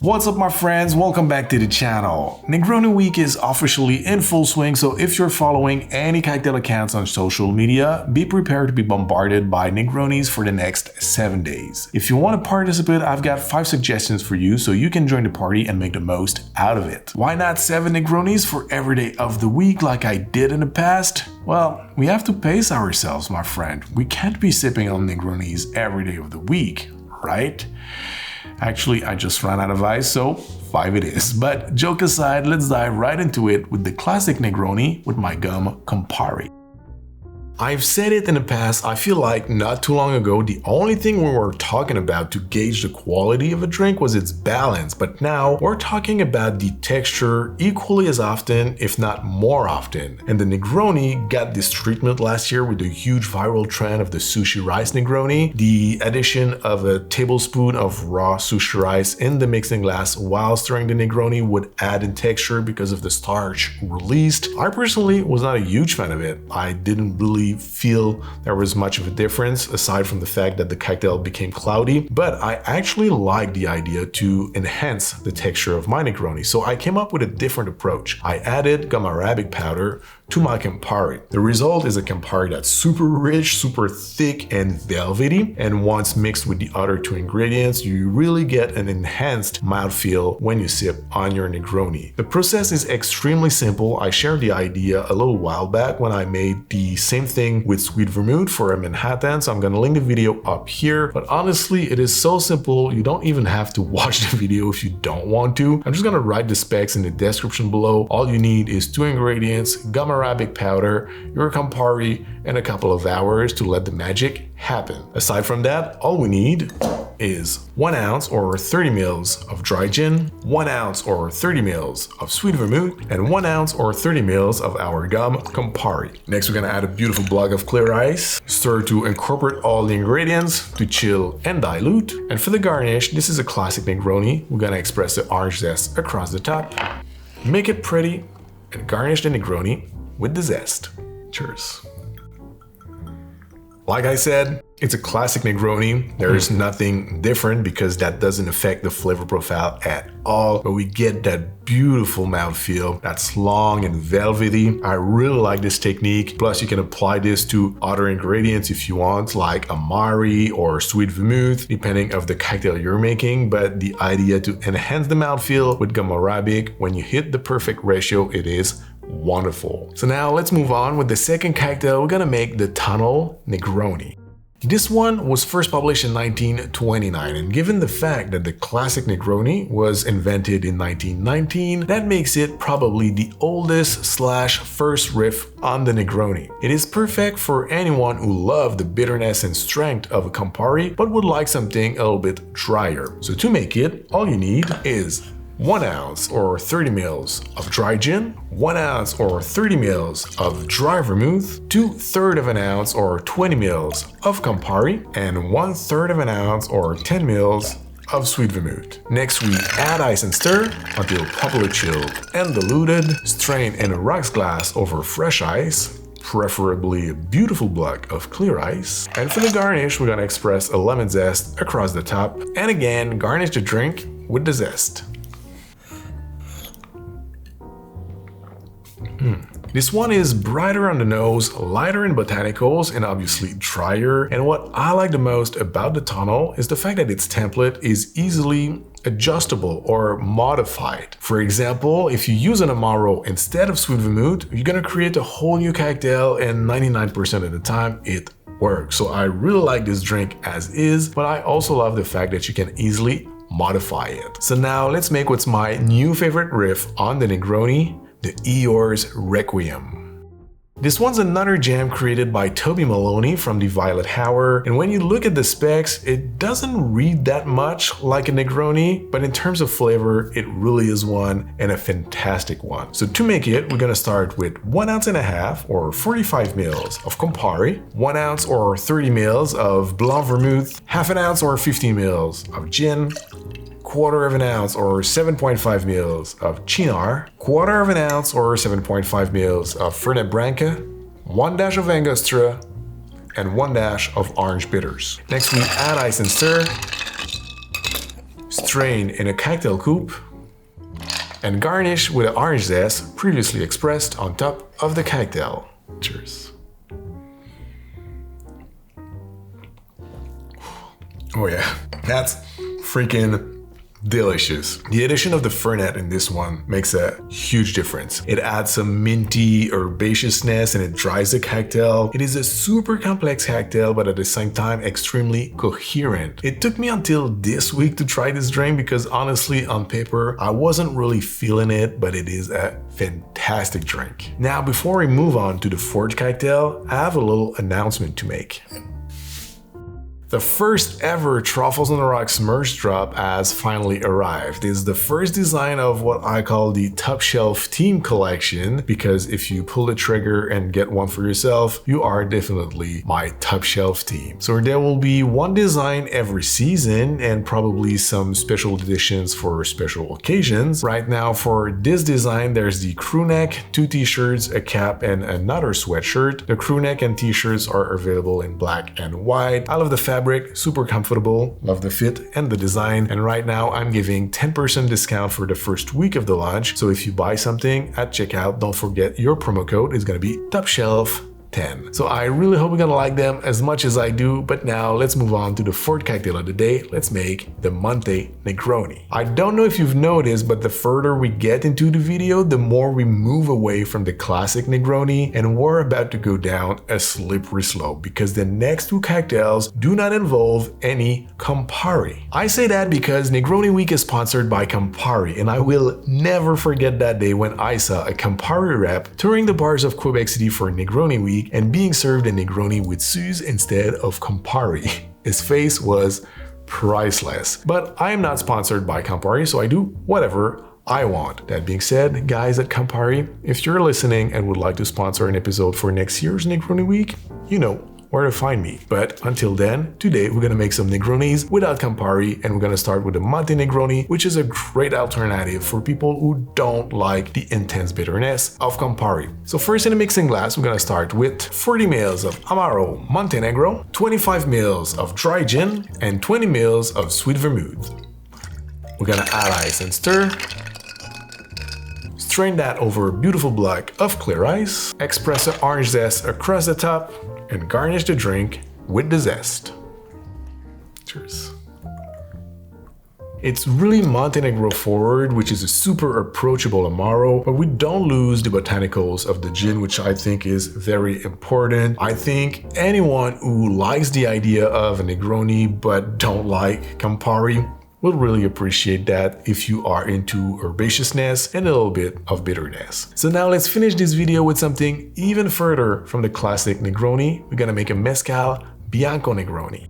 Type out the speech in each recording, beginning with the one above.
What's up my friends, welcome back to the channel. Negroni week is officially in full swing, so if you're following any cocktail accounts on social media, be prepared to be bombarded by Negronis for the next 7 days. If you want to participate, I've got 5 suggestions for you so you can join the party and make the most out of it. Why not 7 Negronis for every day of the week like I did in the past? Well, we have to pace ourselves, my friend. We can't be sipping on Negronis every day of the week, right? Actually, I just ran out of ice, so 5 it is. But joke aside, let's dive right into it with the classic Negroni with my Gomme Campari. I've said it in the past, I feel like not too long ago, the only thing we were talking about to gauge the quality of a drink was its balance, but now we're talking about the texture equally as often, if not more often. And the Negroni got this treatment last year with the huge viral trend of the sushi rice Negroni. The addition of a tablespoon of raw sushi rice in the mixing glass while stirring the Negroni would add in texture because of the starch released. I personally was not a huge fan of it. I didn't really feel there was much of a difference aside from the fact that the cocktail became cloudy, but I actually liked the idea to enhance the texture of my Negroni, so I came up with a different approach. I added gum arabic powder to my Campari. The result is a Campari that's super rich, super thick and velvety, and once mixed with the other 2 ingredients, you really get an enhanced mouthfeel when you sip on your Negroni. The process is extremely simple. I shared the idea a little while back when I made the same thing with Sweet Vermouth for a Manhattan, so I'm gonna link the video up here, but honestly, it is so simple, you don't even have to watch the video if you don't want to. I'm just gonna write the specs in the description below. All you need is 2 ingredients, gum arabic powder, your Campari, and a couple of hours to let the magic happen. Aside from that, all we need is 1 ounce or 30 mils of dry gin, 1 ounce or 30 mils of sweet vermouth, and 1 ounce or 30 mils of our Gomme Campari. Next, we're gonna add a beautiful block of clear ice, stir to incorporate all the ingredients, to chill and dilute. And for the garnish, this is a classic Negroni. We're gonna express the orange zest across the top, make it pretty, and garnish the Negroni with the zest. Cheers. Like I said, it's a classic Negroni. There is nothing different because that doesn't affect the flavor profile at all, but we get that beautiful mouthfeel that's long and velvety. I really like this technique. Plus, you can apply this to other ingredients if you want, like Amari or Sweet Vermouth, depending of the cocktail you're making. But the idea to enhance the mouthfeel with gum arabic, when you hit the perfect ratio, it is wonderful. So now let's move on with the second cocktail. We're gonna make the Tunnel Negroni. This one was first published in 1929, and given the fact that the classic Negroni was invented in 1919, that makes it probably the oldest / first riff on the Negroni. It is perfect for anyone who loved the bitterness and strength of a Campari but would like something a little bit drier. So to make it, all you need is 1 ounce or 30 mils of dry gin, 1 ounce or 30 mils of dry vermouth, 2/3 of an ounce or 20 mils of Campari, and 1/3 of an ounce or 10 mils of sweet vermouth. Next, we add ice and stir until properly chilled and diluted. Strain in a rocks glass over fresh ice, preferably a beautiful block of clear ice. And for the garnish, we're gonna express a lemon zest across the top, and again, garnish the drink with the zest. This one is brighter on the nose, lighter in botanicals, and obviously drier. And what I like the most about the Tunnel is the fact that its template is easily adjustable or modified. For example, if you use an Amaro instead of Sweet Vermouth, you're gonna create a whole new cocktail, and 99% of the time it works. So I really like this drink as is, but I also love the fact that you can easily modify it. So now let's make what's my new favorite riff on the Negroni, the Eor Requiem. This one's another jam created by Toby Maloney from the Violet Hour, and when you look at the specs, it doesn't read that much like a Negroni, but in terms of flavor, it really is one, and a fantastic one. So to make it, we're gonna start with 1.5 ounces or 45 mils of Campari, 1 ounce or 30 mils of Blanc Vermouth, 1/2 ounce or 15 mils of gin, 1/4 ounce or 7.5 mils of Cynar, 1/4 ounce or 7.5 mils of Fernet Branca, 1 dash of Angostura, and 1 dash of orange bitters. Next, we add ice and stir. strain in a cocktail coupe, and garnish with an orange zest previously expressed on top of the cocktail. Cheers. Oh yeah, that's freaking delicious. The addition of the Fernet in this one makes a huge difference. It adds some minty herbaceousness and it dries the cocktail. It is a super complex cocktail, but at the same time extremely coherent. It took me until this week to try this drink because honestly, on paper, I wasn't really feeling it, but it is a fantastic drink. Now, before we move on to the fourth cocktail, I have a little announcement to make. The first ever Truffles on the Rocks merch drop has finally arrived. It's the first design of what I call the top shelf team collection, because if you pull the trigger and get one for yourself, you are definitely my top shelf team. So there will be one design every season and probably some special editions for special occasions. Right now for this design, there's the crew neck, 2 t-shirts, a cap, and another sweatshirt. The crew neck and t-shirts are available in black and white. I love the fabric, super comfortable, love the fit and the design, and right now I'm giving 10% discount for the first week of the launch. So if you buy something at checkout, don't forget your promo code is gonna be TOPSHELF10. So I really hope you're gonna like them as much as I do, but now let's move on to the fourth cocktail of the day. Let's make the Monte Negroni. I don't know if you've noticed, but the further we get into the video, the more we move away from the classic Negroni, and we're about to go down a slippery slope because the next 2 cocktails do not involve any Campari. I say that because Negroni Week is sponsored by Campari, and I will never forget that day when I saw a Campari rep touring the bars of Quebec City for Negroni Week and being served a Negroni with Suze instead of Campari. His face was priceless. But I am not sponsored by Campari, so I do whatever I want. That being said, guys at Campari, if you're listening and would like to sponsor an episode for next year's Negroni Week, you know where to find me. But until then, today we're gonna make some Negronis without Campari, and we're gonna start with the Monte Negroni, which is a great alternative for people who don't like the intense bitterness of Campari. So first in a mixing glass, we're gonna start with 40 ml of Amaro Monte Negro, 25 ml of dry gin, and 20 ml of Sweet Vermouth. We're gonna add ice and stir. Strain that over a beautiful block of clear ice, express the orange zest across the top, and garnish the drink with the zest. Cheers. It's really Monte Negro forward, which is a super approachable Amaro, but we don't lose the botanicals of the gin, which I think is very important. I think anyone who likes the idea of a Negroni but don't like Campari will really appreciate that if you are into herbaceousness and a little bit of bitterness. So now let's finish this video with something even further from the classic Negroni. We're gonna make a mezcal Bianco Negroni.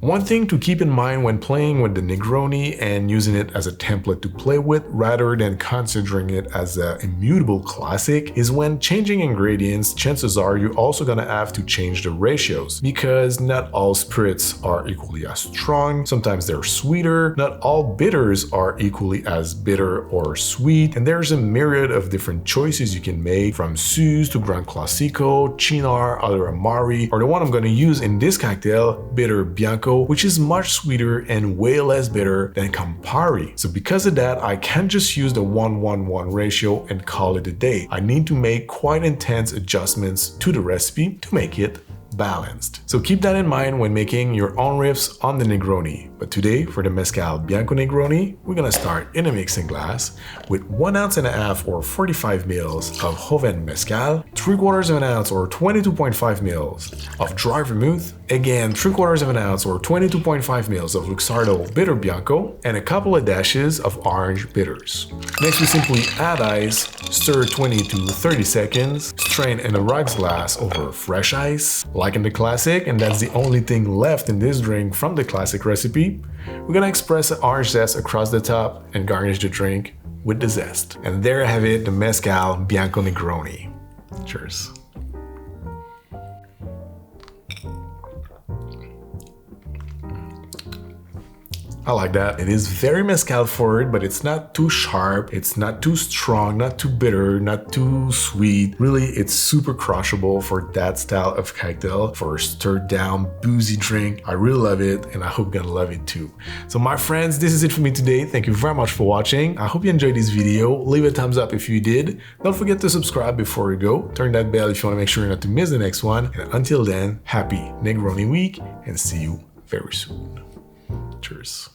One thing to keep in mind when playing with the Negroni and using it as a template to play with rather than considering it as an immutable classic is when changing ingredients, chances are you're also gonna have to change the ratios, because not all spirits are equally as strong, sometimes they're sweeter, not all bitters are equally as bitter or sweet, and there's a myriad of different choices you can make, from Suze to Grand Classico, Cynar, other Amari, or the one I'm gonna use in this cocktail, Bitter Bianco, which is much sweeter and way less bitter than Campari. So because of that, I can't just use the 1-1-1 ratio and call it a day. I need to make quite intense adjustments to the recipe to make it balanced. So keep that in mind when making your own riffs on the Negroni. But today, for the Mezcal Bianco Negroni, we're gonna start in a mixing glass with 1.5 ounces or 45 ml of Joven Mezcal, 3/4 ounce or 22.5 ml of Dry Vermouth, again 3/4 ounce or 22.5 ml of Luxardo Bitter Bianco, and a couple of dashes of orange bitters. Next, we simply add ice, stir 20 to 30 seconds, strain in a rocks glass over fresh ice, like in the classic, and that's the only thing left in this drink from the classic recipe. We're gonna express the orange zest across the top and garnish the drink with the zest. And there I have it, the Mezcal Bianco Negroni. Cheers. I like that. It is very mezcal forward, but it's not too sharp. It's not too strong, not too bitter, not too sweet. Really, it's super crushable for that style of cocktail, for a stirred down, boozy drink. I really love it, and I hope you're gonna love it too. So my friends, this is it for me today. Thank you very much for watching. I hope you enjoyed this video. Leave a thumbs up if you did. Don't forget to subscribe before you go. Turn that bell if you want to make sure not to miss the next one. And until then, happy Negroni week, and see you very soon. Cheers.